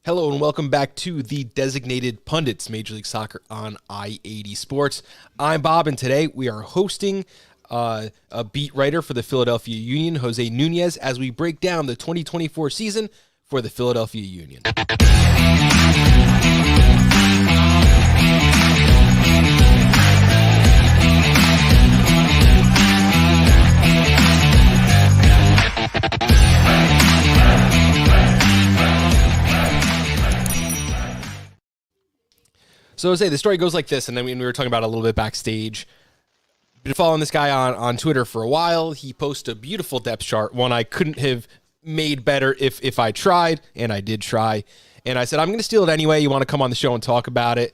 Hello and welcome back to the Designated Pundits, Major League Soccer on I-80 Sports. I'm Bob, and today we are hosting a beat writer for the Philadelphia Union, Jose Nunez, as we break down the 2024 season for the Philadelphia Union. So Jose, the story goes like this, and then we were talking about it a little bit backstage. Been following this guy on Twitter for a while. He posted a beautiful depth chart, one I couldn't have made better if I tried, and I did try. And I said, I'm going to steal it anyway. You want to come on the show and talk about it?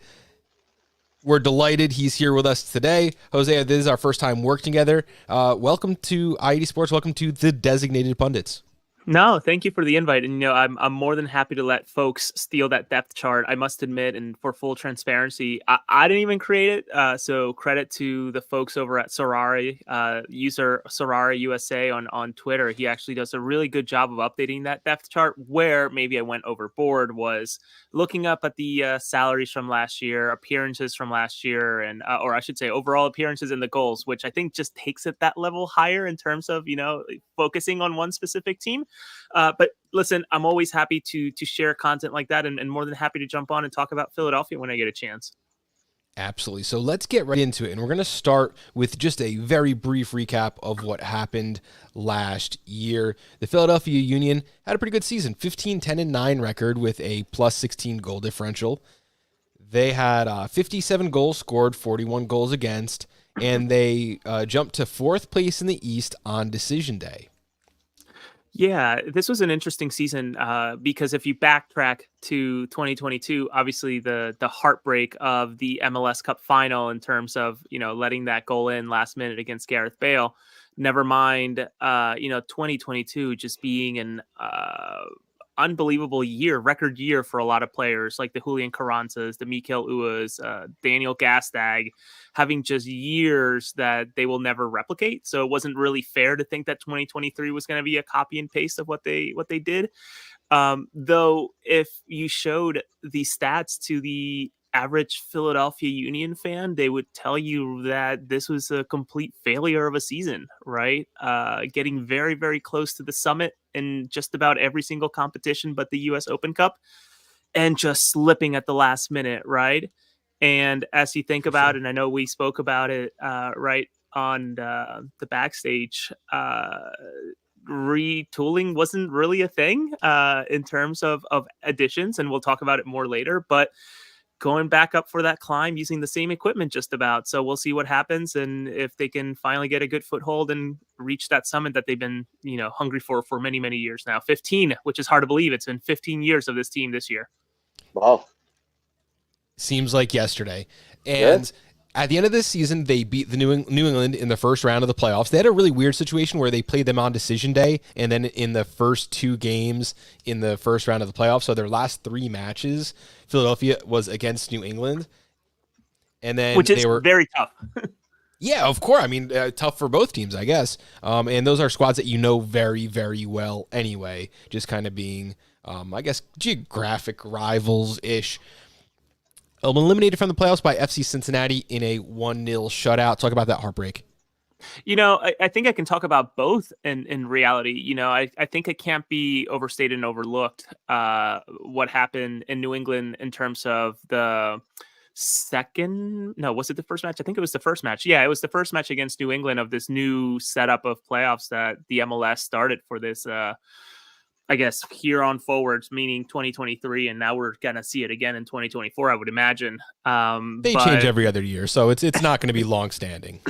We're delighted he's here with us today. Jose, this is our first time working together. Welcome to I-80 Sports. Welcome to the Designated Pundits. No, thank you for the invite. And, I'm more than happy to let folks steal that depth chart. I must admit, and for full transparency, I didn't even create it. So credit to the folks over at Sorari, user Sorari USA on Twitter. He actually does a really good job of updating that depth chart. Where maybe I went overboard was looking up at the salaries from last year, appearances from last year, and or I should say overall appearances and the goals, which I think just takes it that level higher in terms of, focusing on one specific team. But listen, I'm always happy to share content like that and more than happy to jump on and talk about Philadelphia when I get a chance. Absolutely. So let's get right into it. And we're going to start with just a very brief recap of what happened last year. The Philadelphia Union had a pretty good season, 15-10-9 record with a plus 16 goal differential. They had 57 goals scored, 41 goals against, and they jumped to fourth place in the East on decision day. Yeah, this was an interesting season because if you backtrack to 2022, obviously the heartbreak of the MLS Cup final in terms of, letting that goal in last minute against Gareth Bale, never mind, 2022 just being an unbelievable record year for a lot of players like the Julian Carranzas, the Mikel Uas, Daniel Gastag, having just years that they will never replicate. So it wasn't really fair to think that 2023 was going to be a copy and paste of what they did. Though if you showed the stats to the average Philadelphia Union fan, they would tell you that this was a complete failure of a season, right? Getting very, very close to the summit in just about every single competition but the US Open Cup, and just slipping at the last minute, right? And as you think about it, and I know we spoke about it right on the backstage, retooling wasn't really a thing in terms of additions, and we'll talk about it more later, but going back up for that climb using the same equipment just about. So we'll see what happens and if they can finally get a good foothold and reach that summit that they've been, hungry for many, many years now. 15, which is hard to believe. It's been 15 years of this team this year. Wow. Seems like yesterday. And at the end of this season, they beat the New England in the first round of the playoffs. They had a really weird situation where they played them on decision day, and then in the first two games in the first round of the playoffs, so their last three matches, Philadelphia was against New England. And then which is very tough. Yeah, of course. I mean, tough for both teams, I guess. And those are squads that you know very, very well anyway, just kind of being, I guess, geographic rivals-ish. Eliminated from the playoffs by FC Cincinnati in a 1-0 shutout. Talk about that heartbreak. I think I can talk about both in reality. I think it can't be overstated and overlooked what happened in New England in terms of the was it the first match? I think it was the first match. Yeah, it was the first match against New England of this new setup of playoffs that the MLS started for this I guess here on forwards, meaning 2023, and now we're gonna see it again in 2024, I would imagine. They change every other year, so it's not going to be long standing.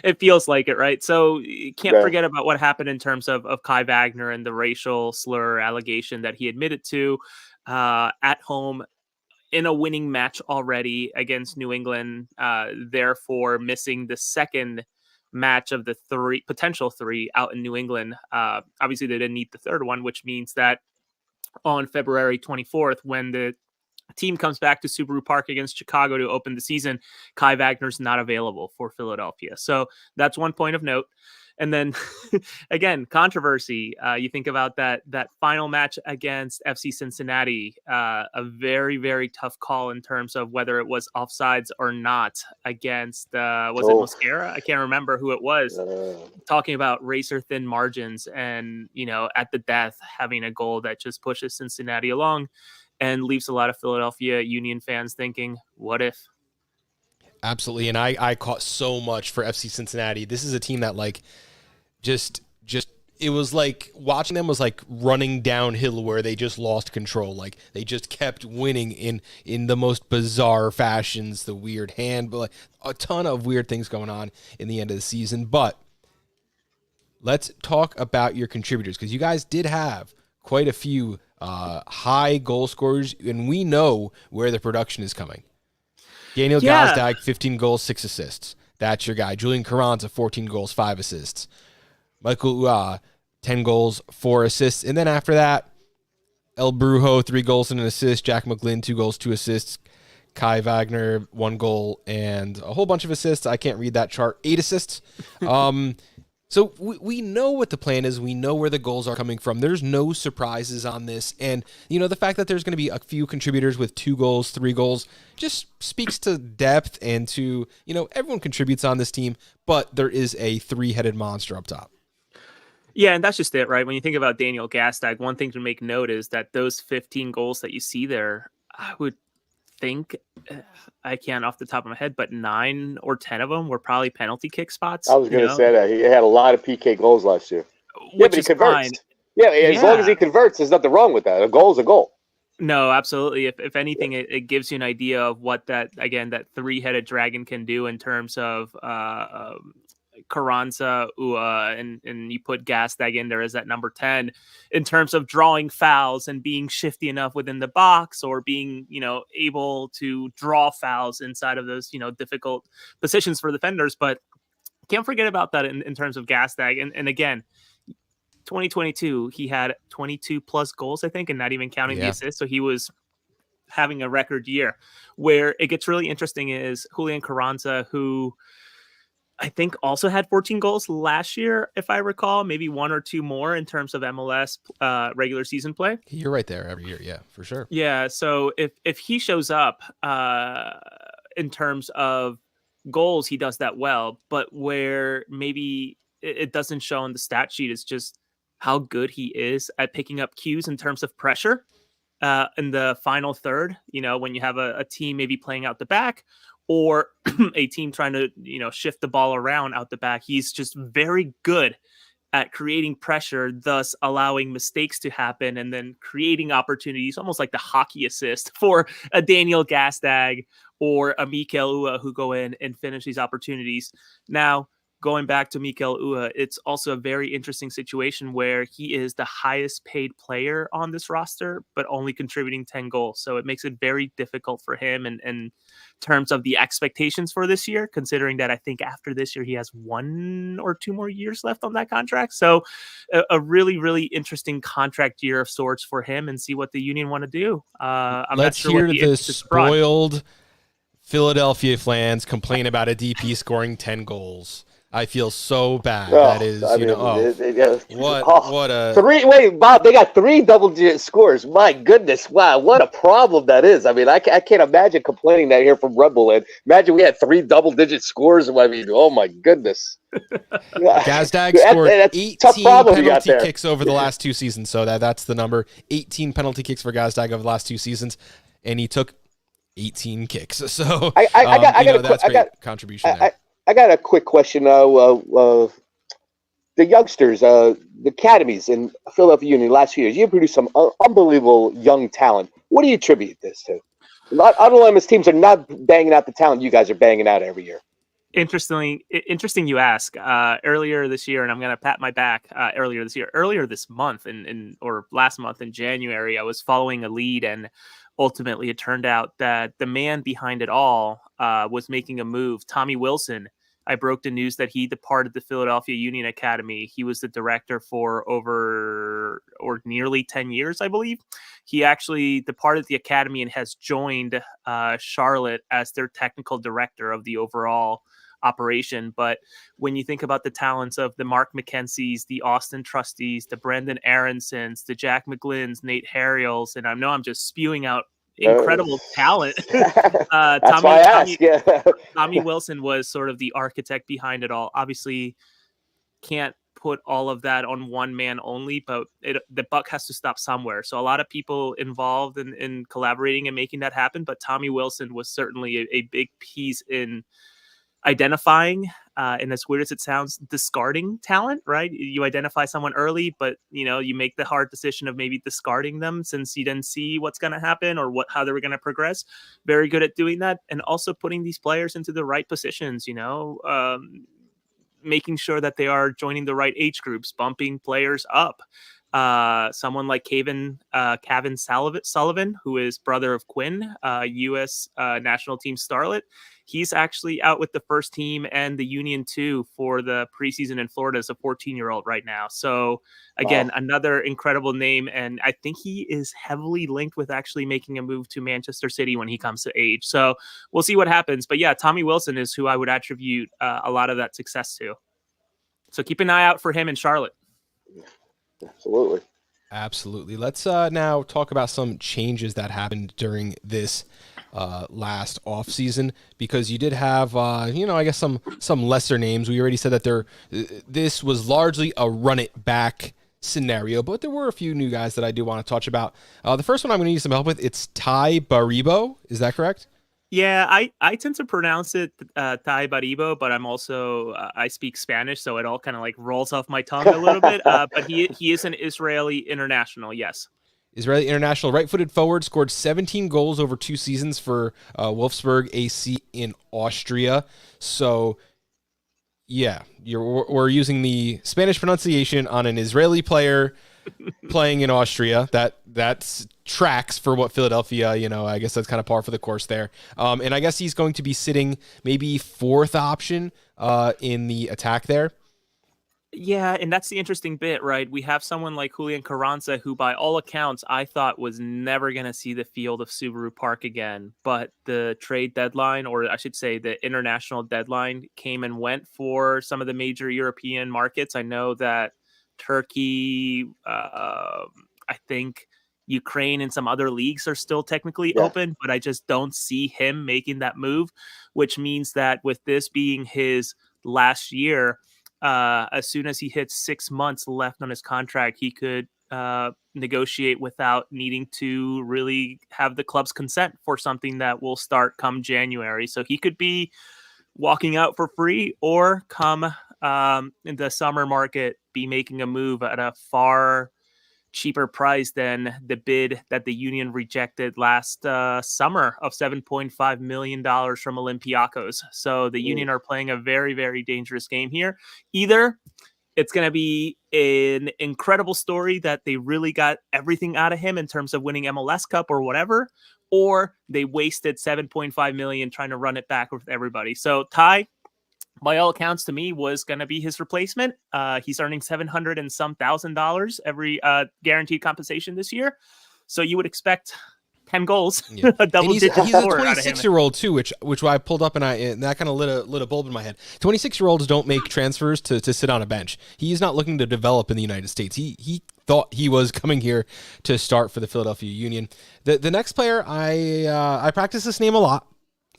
It feels like it, right? So you can't forget about what happened in terms of Kai Wagner and the racial slur allegation that he admitted to at home in a winning match already against New England, therefore missing the second match of the potential three out in New England. Obviously, they didn't need the third one, which means that on February 24th, when the team comes back to Subaru Park against Chicago to open the season, Kai Wagner's not available for Philadelphia. So that's one point of note. And then again, controversy. You think about that final match against FC Cincinnati, a very, very tough call in terms of whether it was offsides or not against was it Mosquera? I can't remember who it was. Talking about razor thin margins, and at the death having a goal that just pushes Cincinnati along and leaves a lot of Philadelphia Union fans thinking, what if? Absolutely. And I caught so much for FC Cincinnati. This is a team that just it was like watching them was like running downhill where they just lost control. Like they just kept winning in the most bizarre fashions, the weird hand, but a ton of weird things going on in the end of the season. But let's talk about your contributors, because you guys did have quite a few high goal scorers, and we know where the production is coming. Daniel Gazdag, 15 goals, 6 assists. That's your guy. Julian Carranza, 14 goals, 5 assists. Michael Ua, 10 goals, 4 assists. And then after that, El Brujo, 3 goals and an assist. Jack McGlynn, 2 goals, 2 assists. Kai Wagner, 1 goal and a whole bunch of assists. I can't read that chart. 8 assists. So we know what the plan is. We know where the goals are coming from. There's no surprises on this. And, the fact that there's going to be a few contributors with 2 goals, 3 goals just speaks to depth and to, everyone contributes on this team, but there is a 3-headed monster up top. Yeah, and that's just it, right? When you think about Daniel Gazdag, one thing to make note is that those 15 goals that you see there, I would think, I can't off the top of my head, but 9 or 10 of them were probably penalty kick spots. I was going to say that. He had a lot of PK goals last year. Which is converts. Fine. Yeah, as long as he converts, there's nothing wrong with that. A goal is a goal. No, absolutely. If anything, it gives you an idea of what that 3-headed dragon can do in terms of Carranza, Ua, and you put Gazdag in there as that number 10 in terms of drawing fouls and being shifty enough within the box, or being, able to draw fouls inside of those, difficult positions for defenders. But can't forget about that in terms of Gazdag. And again, 2022, he had 22 plus goals, I think, and not even counting the assists. So he was having a record year. Where it gets really interesting is Julian Carranza, who I think also had 14 goals last year, if I recall, maybe 1 or 2 more in terms of MLS regular season play. You're right there every year. Yeah, for sure. Yeah. So if he shows up in terms of goals, he does that well. But where maybe it doesn't show on the stat sheet is just how good he is at picking up cues in terms of pressure in the final third, when you have a team maybe playing out the back, or a team trying to, shift the ball around out the back. He's just very good at creating pressure, thus allowing mistakes to happen and then creating opportunities, almost like the hockey assist for a Daniel Gazdag or a Mikel Ua, who go in and finish these opportunities. Now, going back to Mikel Ua, it's also a very interesting situation where he is the highest paid player on this roster, but only contributing 10 goals. So it makes it very difficult for him in terms of the expectations for this year, considering that I think after this year, he has 1 or 2 more years left on that contract. So a really, really interesting contract year of sorts for him, and see what the Union want to do. I'm Let's not sure hear the spoiled Philadelphia fans complain about a DP scoring 10 goals. I feel so bad. That is, what a 3. Wait, Bob, they got 3 double-digit scores. My goodness, wow, what a problem that is. I mean, I can't imagine complaining that here from Red Bull. And imagine we had 3 double-digit scores. I mean, oh my goodness. Gazdag scored 18 penalty kicks over the last 2 seasons. So that's the number. 18 penalty kicks for Gazdag over the last 2 seasons, and he took 18 kicks. So that's great contribution there. I got a quick question. The youngsters, the academies in Philadelphia Union last few years, you produced some unbelievable young talent. What do you attribute this to? Unanimous teams are not banging out the talent you guys are banging out every year. Interesting you ask. Earlier this year, and I'm going to pat my back, earlier this month or last month in January, I was following a lead, and ultimately it turned out that the man behind it all was making a move. Tommy Wilson. I broke the news that he departed the Philadelphia Union Academy. He was the director for nearly 10 years, I believe. He actually departed the academy and has joined Charlotte as their technical director of the overall operation. But when you think about the talents of the Mark McKenzies, the Austin Trustees, the Brendan Aronsons, the Jack McGlynn's, Nate Harriels, and I know I'm just spewing out incredible talent. That's why I asked. Yeah. Tommy Wilson was sort of the architect behind it all. Obviously, can't put all of that on one man only, but the buck has to stop somewhere. So a lot of people involved in collaborating and making that happen. But Tommy Wilson was certainly a big piece in identifying, and as weird as it sounds, discarding talent, right? You identify someone early, but you make the hard decision of maybe discarding them since you didn't see what's going to happen or how they were going to progress. Very good at doing that. And also putting these players into the right positions, making sure that they are joining the right age groups, bumping players up. Someone like Cavan Sullivan, who is brother of Quinn, U.S. national team starlet. He's actually out with the first team and the Union 2 for the preseason in Florida as a 14-year-old right now. So again, Another incredible name. And I think he is heavily linked with actually making a move to Manchester City when he comes to age. So we'll see what happens. But yeah, Tommy Wilson is who I would attribute a lot of that success to. So keep an eye out for him in Charlotte. Absolutely. Let's now talk about some changes that happened during this last off season, because you did have I guess some lesser names. We already said that this was largely a run it back scenario, but there were a few new guys that I do want to touch about. The first one I'm going to need some help with, it's Ty Baribo. Is that correct? Yeah, I tend to pronounce it Ty Baribo, but I'm also I speak Spanish, so it all kind of like rolls off my tongue a little bit. But he is an Israeli international, yes. Israeli international, right-footed forward, scored 17 goals over 2 seasons for Wolfsburg AC in Austria. So, yeah, we're using the Spanish pronunciation on an Israeli player playing in Austria. That's tracks for what Philadelphia, I guess that's kind of par for the course there. And I guess he's going to be sitting maybe fourth option in the attack there. Yeah, and that's the interesting bit, right? We have someone like Julian Carranza, who by all accounts I thought was never going to see the field of Subaru Park again. But the trade deadline, or I should say the international deadline, came and went for some of the major European markets. I know that Turkey, I think Ukraine and some other leagues are still technically open, but I just don't see him making that move, which means that with this being his last year, as soon as he hits 6 months left on his contract, he could negotiate without needing to really have the club's consent for something that will start come January. So he could be walking out for free, or come in the summer market be making a move at a far cheaper price than the bid that the Union rejected last summer of $7.5 million from Olympiacos. So the Union are playing a very, very dangerous game here. Either it's going to be an incredible story that they really got everything out of him in terms of winning MLS Cup or whatever, or they wasted $7.5 million trying to run it back with everybody. So Ty, by all accounts, to me, was going to be his replacement. He's earning $700 and some $1,000 every guaranteed compensation this year. So you would expect 10 goals, a double-digit score. He's a 26-year-old too, which I pulled up and that kind of lit a bulb in my head. 26-year-olds don't make transfers to sit on a bench. He's not looking to develop in the United States. He thought he was coming here to start for the Philadelphia Union. The next player, I practice this name a lot,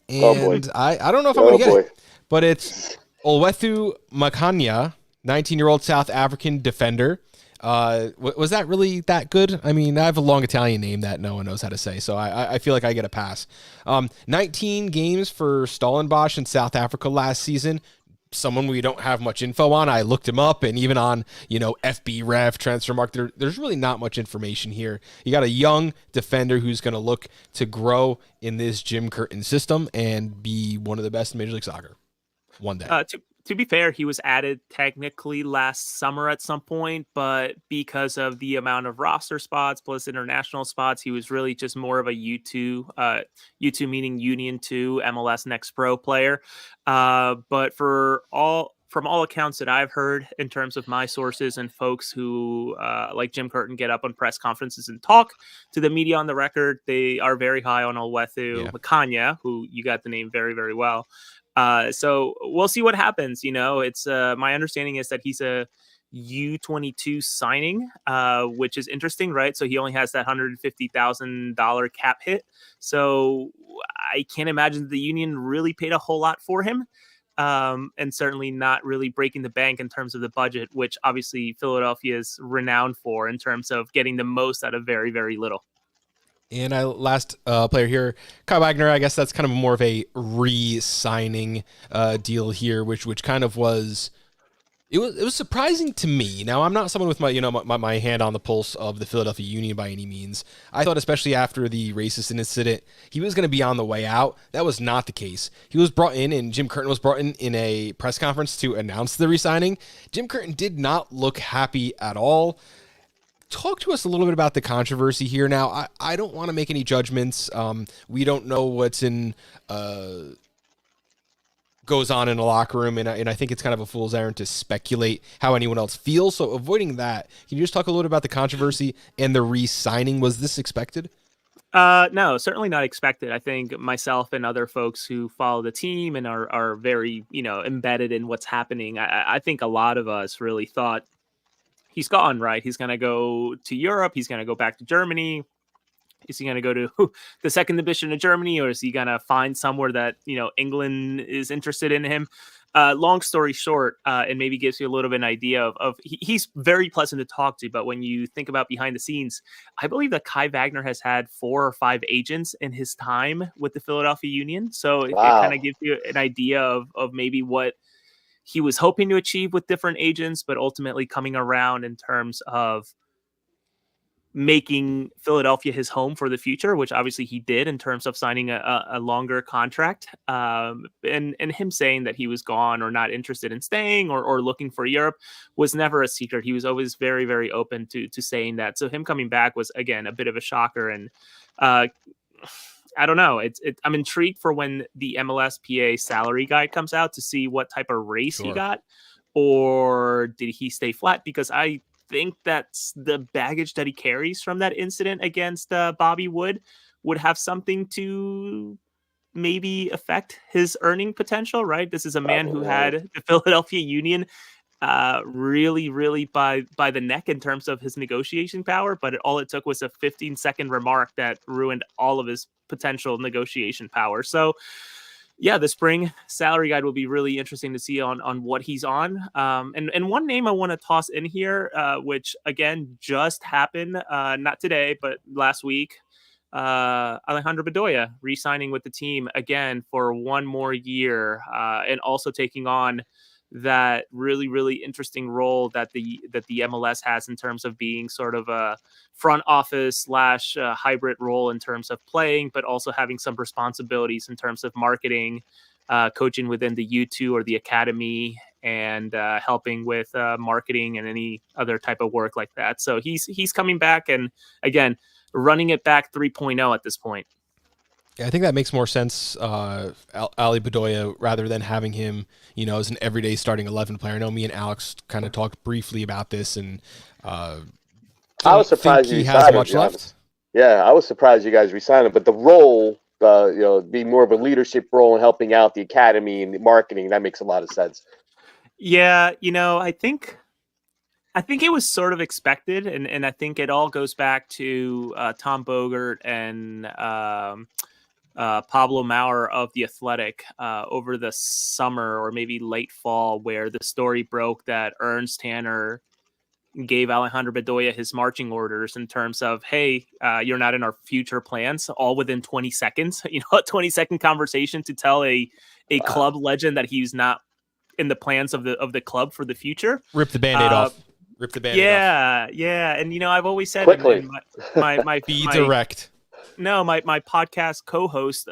and I don't know if I'm going to get it. But it's Olwethu Makanya, 19-year-old South African defender. Was that really that good? I mean, I have a long Italian name that no one knows how to say, so I feel like I get a pass. 19 games for Stellenbosch in South Africa last season. Someone we don't have much info on. I looked him up, and even on FB Ref, Transfermarkt, there's really not much information here. You got a young defender who's going to look to grow in this Jim Curtin system and be one of the best in Major League Soccer one day. To be fair, he was added technically last summer at some point, but because of the amount of roster spots plus international spots, he was really just more of a U2 meaning Union 2 MLS Next Pro player. But from all accounts that I've heard in terms of my sources and folks who like Jim Curtin get up on press conferences and talk to the media on the record, they are very high on Olwethu Makanya, who you got the name very, very well. So we'll see what happens. It's my understanding is that he's a U22 signing, which is interesting, right? So he only has that $150,000 cap hit. So I can't imagine that the Union really paid a whole lot for him. And certainly not really breaking the bank in terms of the budget, which obviously Philadelphia is renowned for in terms of getting the most out of very, very little. And last player here, Kyle Wagner. I guess that's kind of more of a re-signing deal here, which kind of was. It was surprising to me. Now, I'm not someone with my hand on the pulse of the Philadelphia Union by any means. I thought, especially after the racist incident, he was going to be on the way out. That was not the case. He was brought in, and Jim Curtin was brought in a press conference to announce the re-signing. Jim Curtin did not look happy at all. Talk to us a little bit about the controversy here. Now, I don't want to make any judgments. We don't know what's goes on in a locker room, and I think it's kind of a fool's errand to speculate how anyone else feels. So avoiding that, can you just talk a little bit about the controversy and the re-signing? Was this expected? No, certainly not expected. I think myself and other folks who follow the team and are very, embedded in what's happening. I think a lot of us really thought he's gone, right? He's going to go to Europe. He's going to go back to Germany. Is he going to go to the second division of Germany, or is he going to find somewhere that, England is interested in him? Long story short, and maybe gives you a little bit of an idea of he's very pleasant to talk to. But when you think about behind the scenes, I believe that Kai Wagner has had 4 or 5 agents in his time with the Philadelphia Union. So it kind of gives you an idea of maybe what he was hoping to achieve with different agents, but ultimately coming around in terms of making Philadelphia his home for the future, which obviously he did in terms of signing a longer contract. And him saying that he was gone or not interested in staying or looking for Europe was never a secret. He was always very, very open to saying that. So him coming back was, again, a bit of a shocker. And I don't know. I'm intrigued for when the MLSPA salary guide comes out to see what type of raise he got, or did he stay flat? Because I think that's the baggage that he carries from that incident against Bobby Wood would have something to maybe affect his earning potential, right? This is a man who had the Philadelphia Union really, really by the neck in terms of his negotiation power, but all it took was a 15-second remark that ruined all of his potential negotiation power. So yeah, the spring salary guide will be really interesting to see on what he's on. And one name I want to toss in here, which again just happened, not today, but last week. Alejandro Bedoya re-signing with the team again for 1 more year, and also taking on that really, really interesting role that the MLS has in terms of being sort of a front office / hybrid role in terms of playing, but also having some responsibilities in terms of marketing, coaching within the U2 or the academy, and helping with marketing and any other type of work like that. So he's coming back, and again, running it back 3.0 at this point. Yeah, I think that makes more sense, Ali Bedoya, rather than having him, as an everyday starting 11 player. I know me and Alex kind of talked briefly about this, and I was surprised he has much left. Yeah, I was surprised you guys resigned him, but the role, being more of a leadership role and helping out the academy and the marketing, that makes a lot of sense. Yeah, I think it was sort of expected, and I think it all goes back to Tom Bogert and Pablo Maurer of The Athletic over the summer or maybe late fall, where the story broke that Ernst Tanner gave Alejandro Bedoya his marching orders in terms of, hey, you're not in our future plans, all within 20 seconds, a 20-second conversation to tell a club legend that he's not in the plans of the club for the future. Rip the Band-Aid off. Rip the Band-Aid off. Yeah. And, I've always said, quickly, be direct. No, my podcast co-host,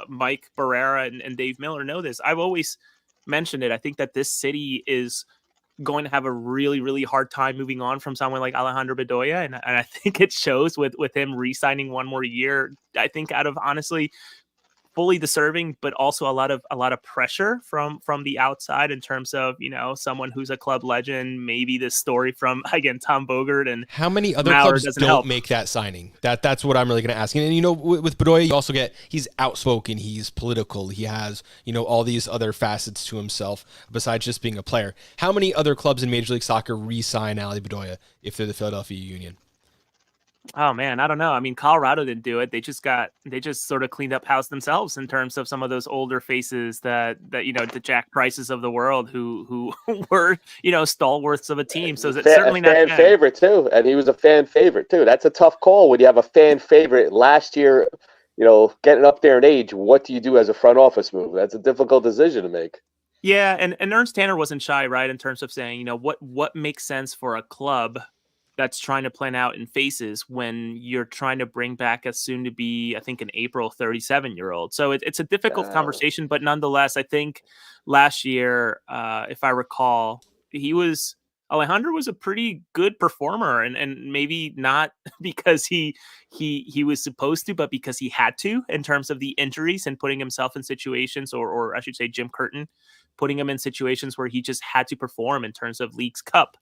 Mike Barrera and Dave Miller know this. I've always mentioned it. I think that this city is going to have a really, really hard time moving on from someone like Alejandro Bedoya. And I think it shows with him re-signing 1 more year. I think out of, honestly, fully deserving, but also a lot of pressure from the outside in terms of, someone who's a club legend. Maybe the story from, again, Tom Bogert and how many other Maurer clubs don't help. make that signing? That's what I'm really going to ask. And with Bedoya, you also get, he's outspoken, he's political, he has all these other facets to himself besides just being a player. How many other clubs in Major League Soccer re-sign Ali Bedoya if they're the Philadelphia Union? Oh man, I don't know. I mean, Colorado didn't do it. They just sort of cleaned up house themselves in terms of some of those older faces that the Jack Prices of the world who were stalwarts of a team. So it's certainly not fan favorite too, and he was a fan favorite too. That's a tough call when you have a fan favorite last year. Getting up there in age. What do you do as a front office move? That's a difficult decision to make. Yeah, and Ernst Tanner wasn't shy, right, in terms of saying what makes sense for a club that's trying to plan out in faces when you're trying to bring back a soon to be, I think, in April, 37-year-old. So it's a difficult conversation, but nonetheless, I think last year, if I recall, Alejandro was a pretty good performer, and maybe not because he was supposed to, but because he had to, in terms of the injuries and putting himself in situations, or I should say Jim Curtin putting him in situations where he just had to perform in terms of Leagues Cup,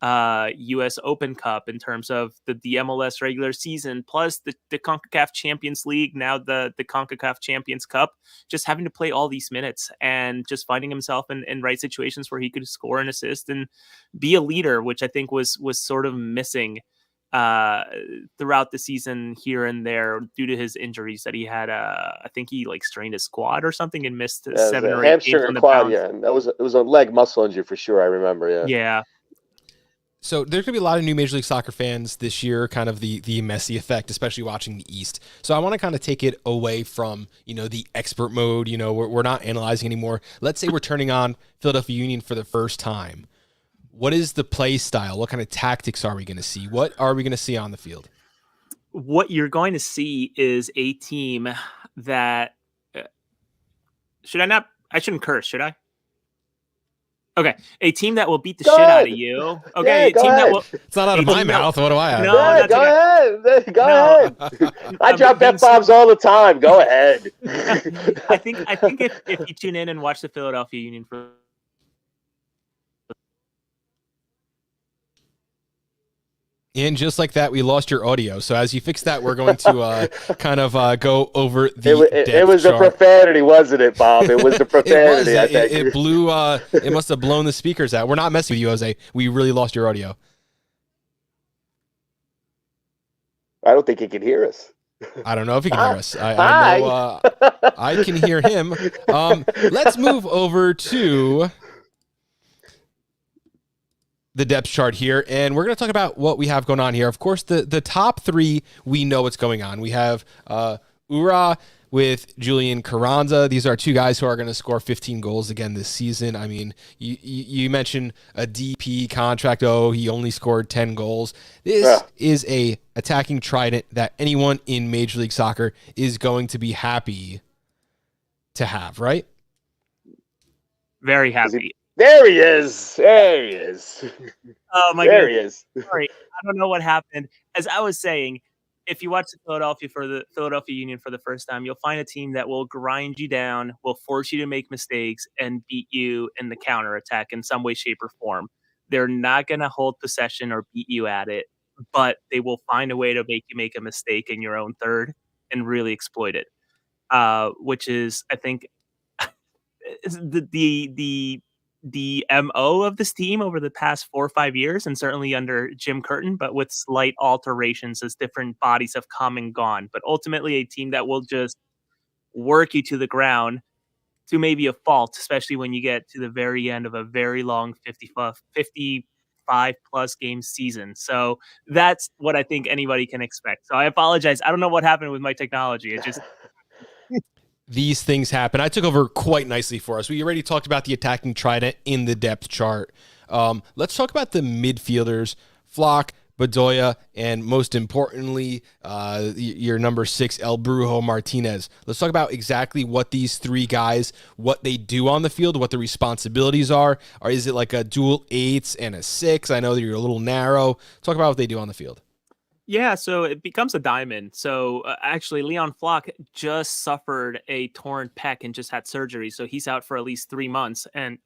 U.S. Open Cup, in terms of the MLS regular season, plus the CONCACAF Champions League, now the CONCACAF Champions Cup, just having to play all these minutes and just finding himself in right situations where he could score and assist and be a leader, which I think was sort of missing throughout the season here and there due to his injuries that he had. I think he strained his quad or something and missed 7 or 8 games on the quad. bounce. Yeah, and it was a leg muscle injury for sure. I remember. Yeah. Yeah. So there's going to be a lot of new Major League Soccer fans this year, kind of the Messi effect, especially watching the East. So I want to kind of take it away from, the expert mode. We're not analyzing anymore. Let's say we're turning on Philadelphia Union for the first time. What is the play style? What kind of tactics are we going to see? What are we going to see on the field? What you're going to see is a team that I shouldn't curse, should I? Okay, a team that will beat the shit out of you. Okay, yeah, that will. It's not out of my mouth. What do I have? No, yeah, go ahead. Go ahead. I drop F-bombs all the time. Go ahead. I think if you tune in and watch the Philadelphia Union for. And just like that, we lost your audio. So as you fix that, we're going to kind of go over the It was the profanity, wasn't it, Bob? It was the profanity. I think it blew. It must have blown the speakers out. We're not messing with you, Jose. We really lost your audio. I don't think he can hear us. I don't know if he can hear us. I know I can hear him. Let's move over to the depth chart here, and we're going to talk about what we have going on here. Of course, the top three, we know what's going on. We have Ura with Julian Carranza. These are two guys who are going to score 15 goals again this season. I mean, you mentioned a DP contract. Oh, he only scored 10 goals. This is a attacking trident that anyone in Major League Soccer is going to be happy to have, right? Very happy. There he is. There he is. Oh my there goodness. He is. Sorry, I don't know what happened. As I was saying, if you watch the Philadelphia Union for the first time, you'll find a team that will grind you down, will force you to make mistakes, and beat you in the counterattack in some way, shape, or form. They're not going to hold possession or beat you at it, but they will find a way to make you make a mistake in your own third and really exploit it, which is, I think, the MO of this team over the past 4 or 5 years, and certainly under Jim Curtin, but with slight alterations as different bodies have come and gone. But ultimately a team that will just work you to the ground to maybe a fault, especially when you get to the very end of a very long 55 plus game season. So that's what I think anybody can expect. So I apologize. I don't know what happened with my technology. It just... These things happen. I took over quite nicely for us. We already talked about the attacking trident in the depth chart. Let's talk about the midfielders, Flock, Bedoya, and most importantly, your number 6, El Brujo Martinez. Let's talk about exactly what these three guys, what they do on the field, what the responsibilities are. Or is it like a dual 8s and a 6? I know that you're a little narrow. Talk about what they do on the field. Yeah, so it becomes a diamond. So actually, Leon Flock just suffered a torn pec and just had surgery. So he's out for at least 3 months. And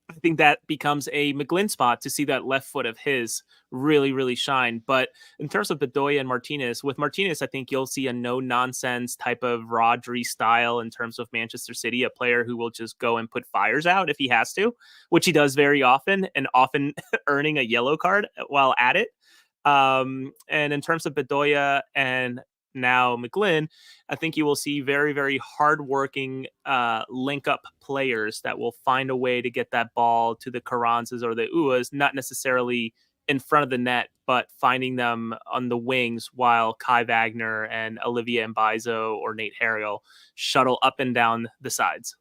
I think that becomes a McGlynn spot to see that left foot of his really, really shine. But in terms of Bedoya and Martinez, with Martinez, I think you'll see a no nonsense type of Rodri style in terms of Manchester City, a player who will just go and put fires out if he has to, which he does very often and often earning a yellow card while at it. And in terms of Bedoya and now McGlynn, I think you will see very, very hardworking link up players that will find a way to get that ball to the Carranzas or the Uas, not necessarily in front of the net, but finding them on the wings while Kai Wagner and Olivier Mbaizo or Nate Harriel shuttle up and down the sides.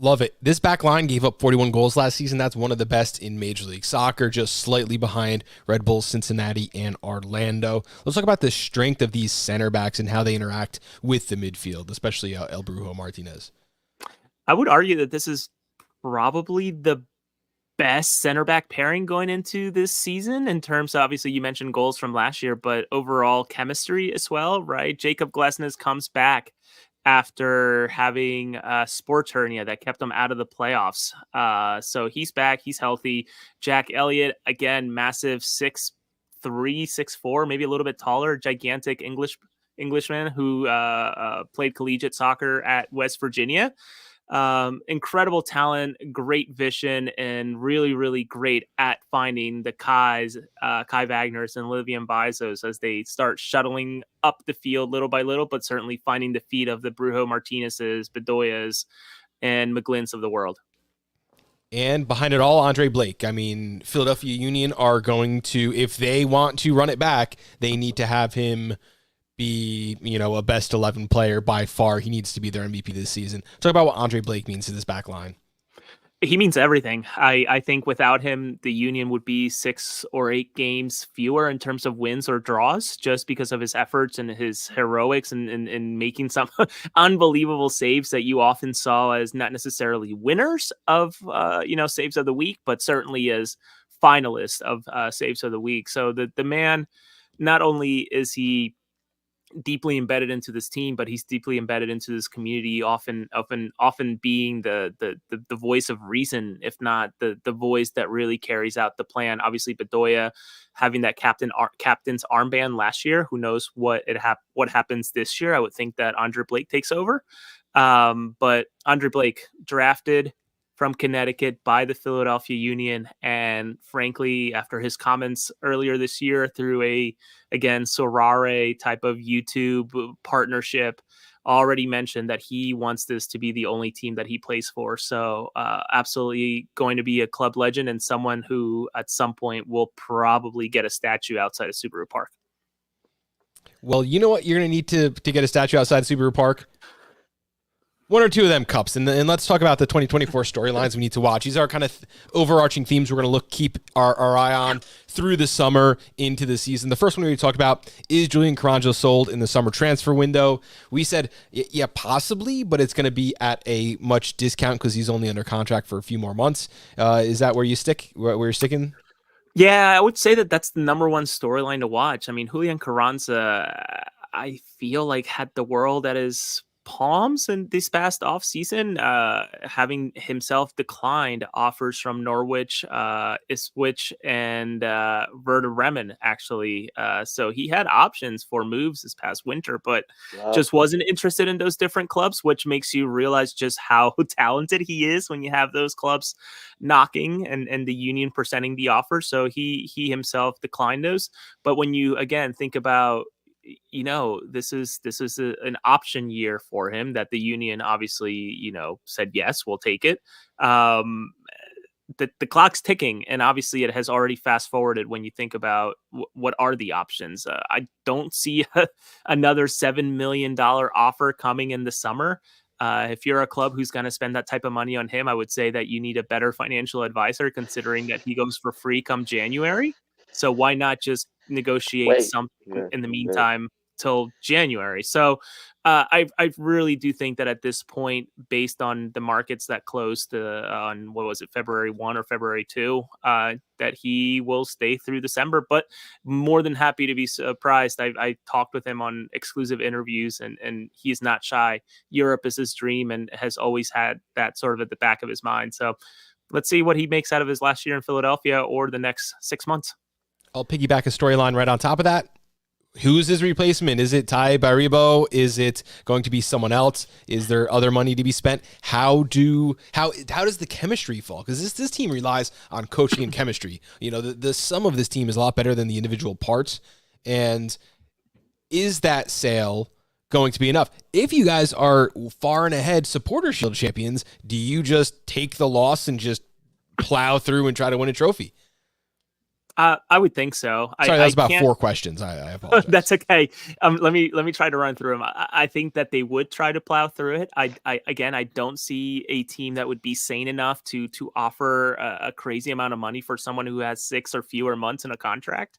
Love it. This back line gave up 41 goals last season. That's one of the best in Major League Soccer, just slightly behind Red Bull, Cincinnati, and Orlando. Let's talk about the strength of these center backs and how they interact with the midfield, especially El Brujo Martinez. I would argue that this is probably the best center back pairing going into this season in terms of, obviously you mentioned goals from last year, but overall chemistry as well, right? Jacob Glesnes comes back after having a sports hernia that kept him out of the playoffs. So he's back, he's healthy. Jack Elliott, again, massive 6'3", 6'4", maybe a little bit taller, gigantic Englishman who played collegiate soccer at West Virginia. Incredible talent, great vision, and really, really great at finding the Kai Wagners and Olivier Mbizos as they start shuttling up the field little by little, but certainly finding the feet of the Brujo Martinez's, Bedoyas, and McGlynn's of the world. And behind it all, Andre Blake. I mean, Philadelphia Union are going to, if they want to run it back, they need to have him be, a best 11 player by far. He needs to be their MVP this season. Talk about what Andre Blake means to this back line. He means everything. I think without him, the Union would be 6 or 8 games fewer in terms of wins or draws, just because of his efforts and his heroics and making some unbelievable saves that you often saw as not necessarily winners of, saves of the week, but certainly as finalists of saves of the week. So the man, not only is he deeply embedded into this team, but he's deeply embedded into this community, often being the voice of reason, if not the voice that really carries out the plan. Obviously Bedoya having that captain's armband last year, who knows what happens this year. I would think that Andre Blake takes over. But Andre Blake drafted from Connecticut by the Philadelphia Union. And frankly, after his comments earlier this year through Sorare type of YouTube partnership, already mentioned that he wants this to be the only team that he plays for. So absolutely going to be a club legend and someone who at some point will probably get a statue outside of Subaru Park. Well, you know what you're going to need to get a statue outside Subaru Park? One or two of them cups, and let's talk about the 2024 storylines we need to watch. These are kind of overarching themes we're going to keep our eye on through the summer into the season. The first one we talk about is Julian Carranza sold in the summer transfer window. We said, yeah, possibly, but it's going to be at a much discount because he's only under contract for a few more months. Is that where you stick? Where you're sticking? Yeah, I would say that that's the number one storyline to watch. I mean, Julian Carranza, I feel like had the world at his palms in this past off season, having himself declined offers from Norwich, Ipswich, and Werder Bremen, actually. So he had options for moves this past winter, but just wasn't interested in those different clubs, which makes you realize just how talented he is when you have those clubs knocking and the Union presenting the offer. So he himself declined those. But when you again think about, this is an option year for him that the Union obviously, said, yes, we'll take it. The clock's ticking, and obviously it has already fast forwarded when you think about what are the options. I don't see another $7 million offer coming in the summer. If you're a club who's going to spend that type of money on him, I would say that you need a better financial advisor, considering that he goes for free come January. So why not just negotiate something in the meantime till January. So I really do think that at this point, based on the markets that closed on what was it, February 1 or February 2, that he will stay through December. But more than happy to be surprised. I talked with him on exclusive interviews, and he's not shy. Europe is his dream and has always had that sort of at the back of his mind. So let's see what he makes out of his last year in Philadelphia or the next 6 months. I'll piggyback a storyline right on top of that. Who's his replacement? Is it Ty Baribo? Is it going to be someone else? Is there other money to be spent? How does the chemistry fall? Because this team relies on coaching and chemistry. You know, the sum of this team is a lot better than the individual parts. And is that sale going to be enough? If you guys are far and ahead Supporter Shield champions, do you just take the loss and just plow through and try to win a trophy? I would think so. Sorry, that was about 4 questions. I apologize. That's okay. Let me try to run through them. I think that they would try to plow through it. I don't see a team that would be sane enough to offer a crazy amount of money for someone who has 6 or fewer months in a contract.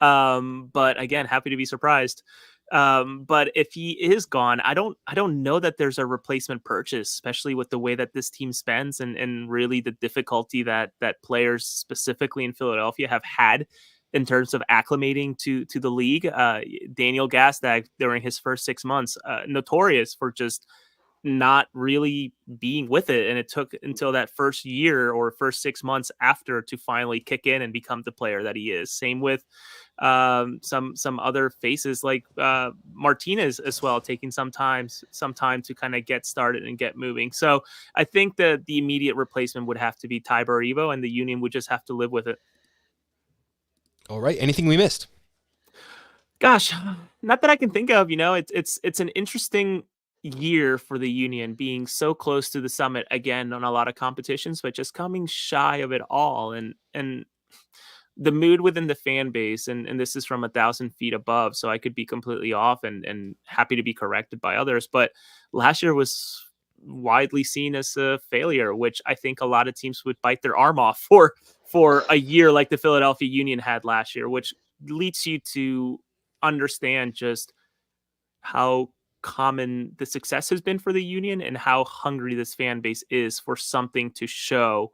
But again, happy to be surprised. But if he is gone, I don't know that there's a replacement purchase, especially with the way that this team spends and really the difficulty that players specifically in Philadelphia have had in terms of acclimating to the league. Daniel Gastag, during his first 6 months, notorious for just not really being with it. And it took until that first year or first 6 months after to finally kick in and become the player that he is. Same with some other faces like Martinez as well, taking some time to kind of get started and get moving. So I think that the immediate replacement would have to be Ty Baribo, and the Union would just have to live with it. All right. Anything we missed? Gosh, not that I can think of. You know, it's an interesting year for the Union, being so close to the summit again on a lot of competitions, but just coming shy of it all. And the mood within the fan base, and this is from 1,000 feet above, so I could be completely off and happy to be corrected by others. But last year was widely seen as a failure, which I think a lot of teams would bite their arm off for a year like the Philadelphia Union had last year, which leads you to understand just how common the success has been for the Union and how hungry this fan base is for something to show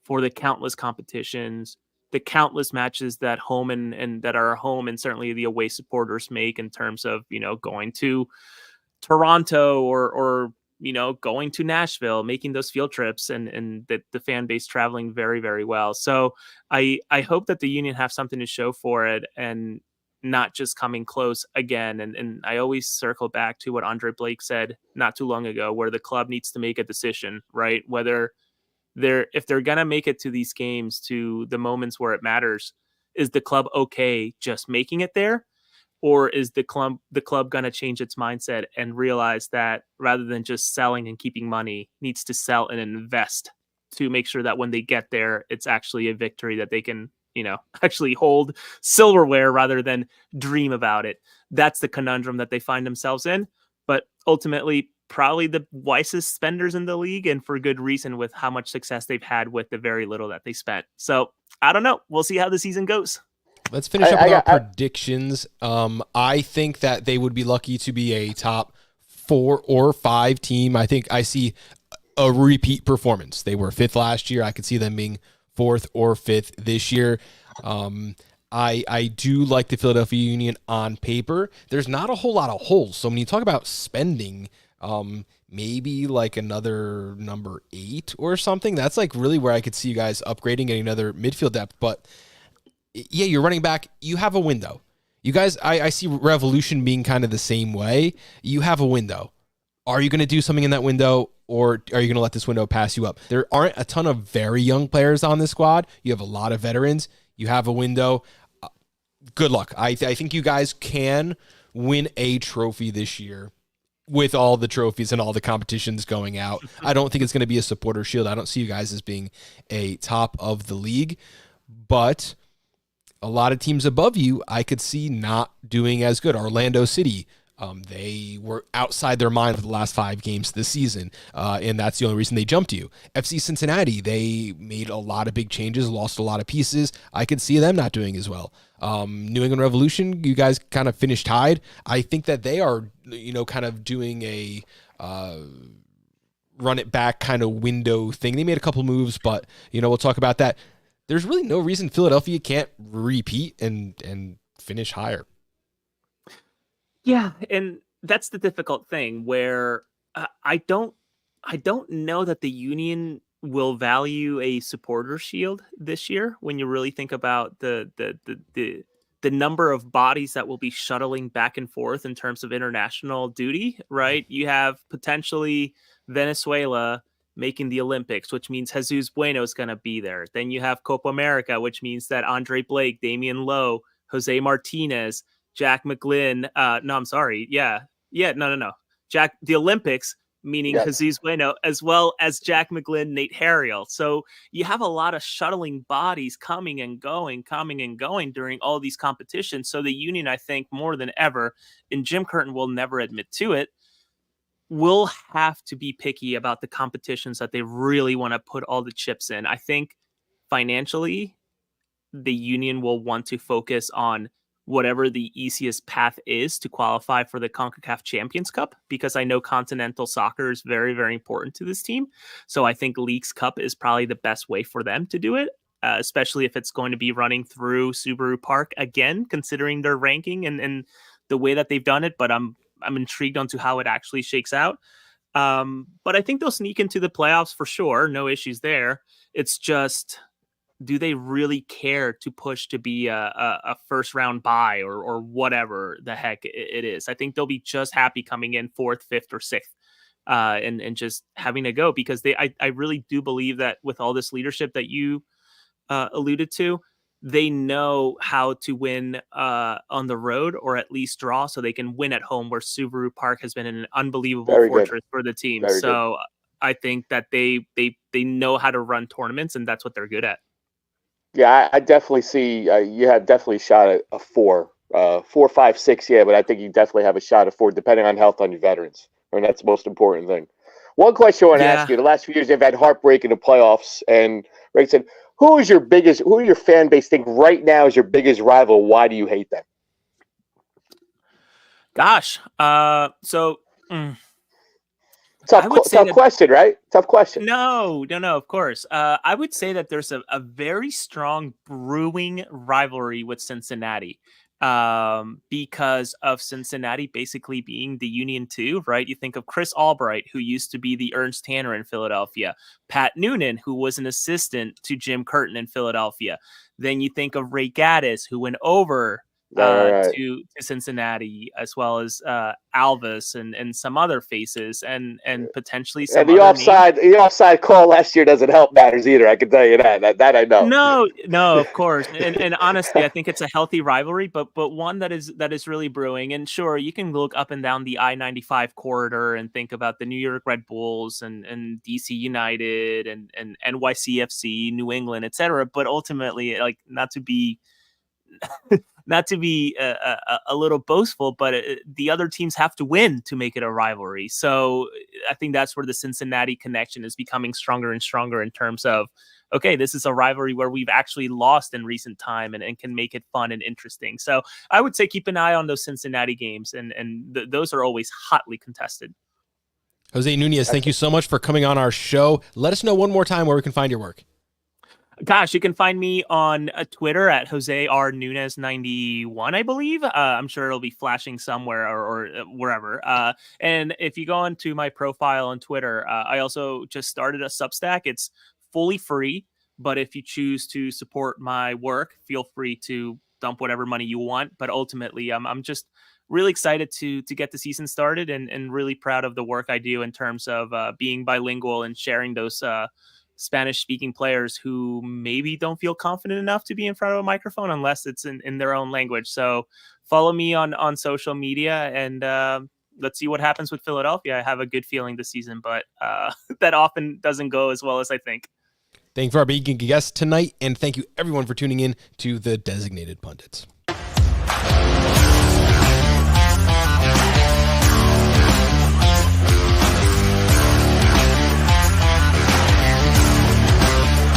for the countless competitions, the countless matches that home and that are home and certainly the away supporters make in terms of, you know, going to Toronto or you know, going to Nashville, making those field trips, and that the fan base traveling very, very well. So I hope that the Union have something to show for it and not just coming close again. And I always circle back to what Andre Blake said not too long ago, where the club needs to make a decision, right? Whether if they're going to make it to these games, to the moments where it matters, is the club okay just making it there? Or is the club going to change its mindset and realize that rather than just selling and keeping money, needs to sell and invest to make sure that when they get there, it's actually a victory that they can, you know, actually hold silverware rather than dream about it. That's the conundrum that they find themselves in. But ultimately, probably the wisest spenders in the league, and for good reason, with how much success they've had with the very little that they spent. So I don't know. We'll see how the season goes. Let's finish up with our predictions. I think that they would be lucky to be a top 4 or 5 team. I think I see a repeat performance. They were 5th last year. I could see them being 4th or 5th this year. I do like the Philadelphia Union on paper. There's not a whole lot of holes. So when you talk about spending, maybe like another number 8 or something, that's like really where I could see you guys upgrading, getting another midfield depth. But yeah, you're running back. You have a window. You guys, I see Revolution being kind of the same way. You have a window. Are you going to do something in that window, or are you going to let this window pass you up? There aren't a ton of very young players on this squad. You have a lot of veterans. You have a window. Good luck. I think you guys can win a trophy this year with all the trophies and all the competitions going out. I don't think it's going to be a supporter shield. I don't see you guys as being a top of the league, but a lot of teams above you, I could see not doing as good. Orlando City, they were outside their mind for the last 5 games this season, and that's the only reason they jumped you. FC Cincinnati, they made a lot of big changes, lost a lot of pieces. I could see them not doing as well. New England Revolution, you guys kind of finished tied. I think that they are, kind of doing a run it back kind of window thing. They made a couple moves, but, we'll talk about that. There's really no reason Philadelphia can't repeat and finish higher. Yeah, and that's the difficult thing where I don't know that the Union will value a supporter shield this year when you really think about the number of bodies that will be shuttling back and forth in terms of international duty, right? You have potentially Venezuela making the Olympics, which means Jesus Bueno is going to be there. Then you have Copa America, which means that Andre Blake, Damian Lowe, Jose Martinez, Jack McGlynn. No, I'm sorry. Yeah. No. Jack, the Olympics, meaning Yes. Jesus Bueno, as well as Jack McGlynn, Nate Harriel. So you have a lot of shuttling bodies coming and going during all these competitions. So the Union, I think, more than ever, and Jim Curtin will never admit to it, will have to be picky about the competitions that they really want to put all the chips in. I think financially, the Union will want to focus on whatever the easiest path is to qualify for the CONCACAF Champions Cup, because I know continental soccer is very, very important to this team. So I think Leagues Cup is probably the best way for them to do it, especially if it's going to be running through Subaru Park again, considering their ranking and the way that they've done it. But I'm intrigued onto how it actually shakes out. But I think they'll sneak into the playoffs for sure. No issues there. It's just, do they really care to push to be a first round bye or whatever the heck it is? I think they'll be just happy coming in 4th, 5th, or 6th and just having to go, because I really do believe that with all this leadership that you alluded to, they know how to win on the road, or at least draw, so they can win at home, where Subaru Park has been an unbelievable fortress for the team. Very so good. I think that they know how to run tournaments, and that's what they're good at. Yeah, I definitely see you have definitely shot at a 4, 4, 5, 6. Yeah, but I think you definitely have a shot at 4, depending on health on your veterans. I mean, that's the most important thing. One question I want to ask you: the last few years, they've had heartbreak in the playoffs, and Ray said, who is your fan base think right now is your biggest rival? Why do you hate them? Gosh, Tough question, right? Tough question. No, of course. I would say that there's a very strong brewing rivalry with Cincinnati, because of Cincinnati basically being the Union 2, right? You think of Chris Albright, who used to be the Ernst Tanner in Philadelphia, Pat Noonan, who was an assistant to Jim Curtin in Philadelphia. Then you think of Ray Gaddis, who went over to Cincinnati, as well as Alvis and some other faces, and potentially some. And the offside call last year doesn't help matters either. I can tell you that I know. No, of course, and honestly, I think it's a healthy rivalry, but one that is really brewing. And sure, you can look up and down the I-95 corridor and think about the New York Red Bulls and DC United and NYCFC, New England, etc. But ultimately, like, not to be a little boastful, but the other teams have to win to make it a rivalry. So I think that's where the Cincinnati connection is becoming stronger and stronger, in terms of, okay, this is a rivalry where we've actually lost in recent time and can make it fun and interesting. So I would say keep an eye on those Cincinnati games, and those are always hotly contested. Jose Nunez, thank you so much for coming on our show. Let us know one more time where we can find your work. Gosh, you can find me on Twitter at Jose R. Nunez 91, I believe. I'm sure it'll be flashing somewhere or wherever. And if you go onto my profile on Twitter, I also just started a Substack. It's fully free, but if you choose to support my work, feel free to dump whatever money you want. But ultimately, I'm just really excited to get the season started, and really proud of the work I do in terms of being bilingual and sharing those Spanish-speaking players who maybe don't feel confident enough to be in front of a microphone unless it's in their own language. So follow me on social media, and let's see what happens with Philadelphia. I have a good feeling this season, but that often doesn't go as well as I think. Thank you for our being guest tonight, and thank you everyone for tuning in to the Designated Pundits.